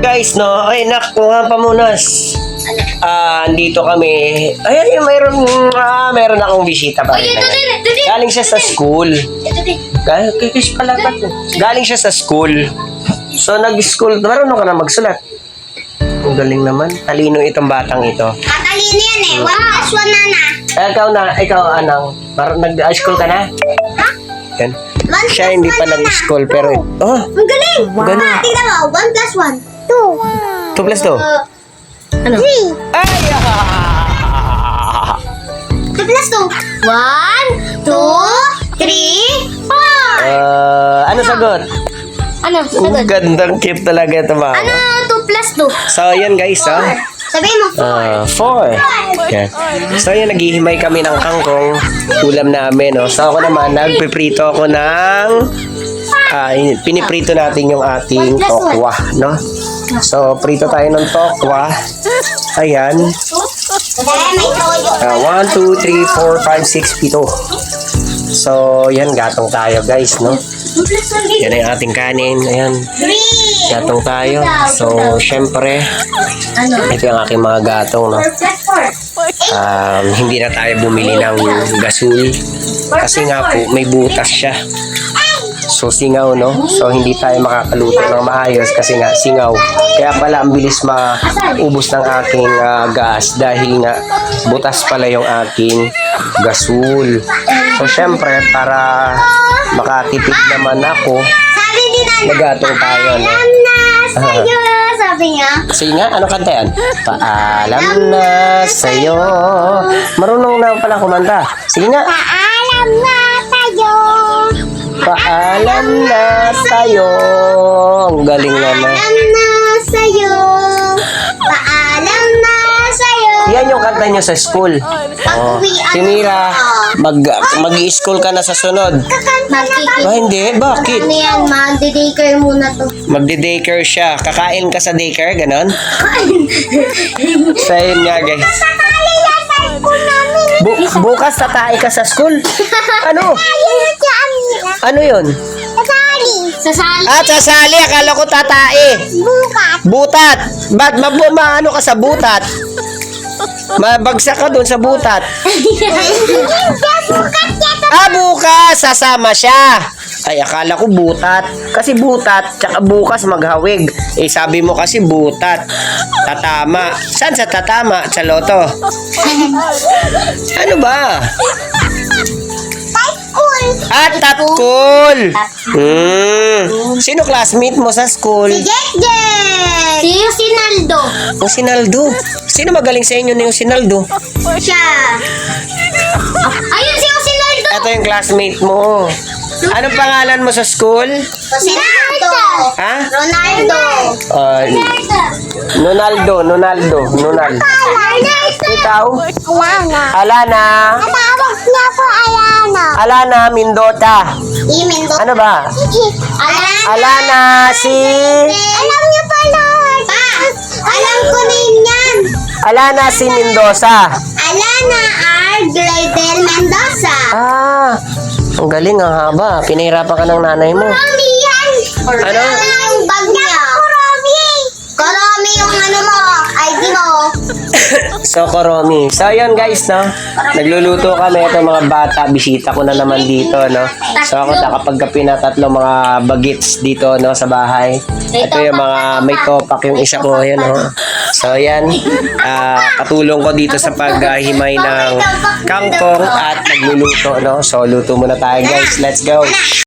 Guys, no? Ay, nakuha pa munas. Andito kami. Ayan, meron akong bisita pa rin. Galing siya sa school. Galing siya sa school. So, nag-school. Marunong ka na magsulat. Ang galing naman. Talino itong batang ito. Matalino yan eh. 1 plus 1 na. Ikaw, anang. Nag-school ka na? Ha? Yan. Siya hindi pa nag-school pero... Oh, Ang galing! Wow. Galing. Tingnan mo. 1 plus 1. 2. 2 plus 2. Ano? 3. Ay! 2 plus 2. 1, 2, 3, 4. Ano sagot? Ano? Ang gandang cute talaga ito, mama. Ano? 2 plus 2. So, yan guys, Sabihin mo 4. 4. Okay. So, yan, naghihimay kami ng kangkong. Ulam namin, no? So, ako naman, nagpiprito ako ng... piniprito natin yung ating tokwa, no? So, prito tayo ng tokwa. Ayan. 1, 2, 3, 4, 5, 6, 7. So, yan, gatong tayo, guys, no? Yan ang ating kanin. Ayan. Gatong tayo. So, syempre, ito yung aking mga gatong, no? Hindi na tayo bumili ng gasol. Kasi nga po, may butas siya. So, singaw, no? So, hindi tayo makakaluto ng maayos kasi nga, singaw. Kaya pala, ang bilis maubos ng aking gas dahil nga, butas pala yung aking gasol. So, syempre, para makatipid naman ako, Sabi din na nagatong tayo, no? Alam na sa'yo. Sabi niya. Sige nga, ano kanta yan? Paalam na sa'yo. Marunong na pala kumanta. Sige nga. Paalam na sa'yo. Paalam na sa'yo. Ang galing naman. Paalam na sa'yo. Paalam na sa'yo. Yan yung kanta nyo sa school. Oh. Si Mira, mag-i-school ka na sa sunod. Hindi, bakit? Ano yan, magde-daycare muna to. Magde-daycare siya. Kakain ka sa daycare, ganon? So, yun nga, guys. Tatali yan sa school namin. Bukas tatay ka sa school? Ano? Ayun si Amira. Ano yun? Sasali. Sasali. Sasali. Akala ko tatae. Bukas. Butat. Ba't maano ka sa butat? Mabagsak ka dun sa butat. Bukas. Sasama siya. Ay, akala ko butat. Kasi butat, tsaka bukas maghawig. Eh, sabi mo kasi butat. Tatama. Saan sa tatama? Sa loto. Ano ba? Tatkul. Sino classmate mo sa school? Si Jek. Si Sinaldo. Yung Sinaldo. Sino magaling sa inyo na yung Sinaldo? Siya. Ayun si Sinaldo. Ito yung classmate mo. Anong pangalan mo sa school? Sinaldo. Ha? Ronaldo. Nonaldo. Ikaw? Alana. Tawag niya ako Alana. Alana Mindota. Mendota. Ano ba? Alana si... Alam niyo pala. Pa, alam ko rin yan. Alana si Mendoza. Alana R. Glidel Mendoza. Ang galing, ang haba. Pinahirapan ka ng nanay mo. Karami yan. Ano? Ang bag niya. Karami yung ano mo. ID mo. So, Koromi. So, yun guys, no? Nagluluto kami. Ito mga bata. Bisita ko na naman dito, no? So, ako nakapagkapi na 3 mga bagets dito, no? Sa bahay. Ito yung mga may topak yung isa ko. Yun, no? So, yan. Katulong ko dito sa paghimay ng kangkong at nagluluto, no? So, luto muna tayo, guys. Let's go.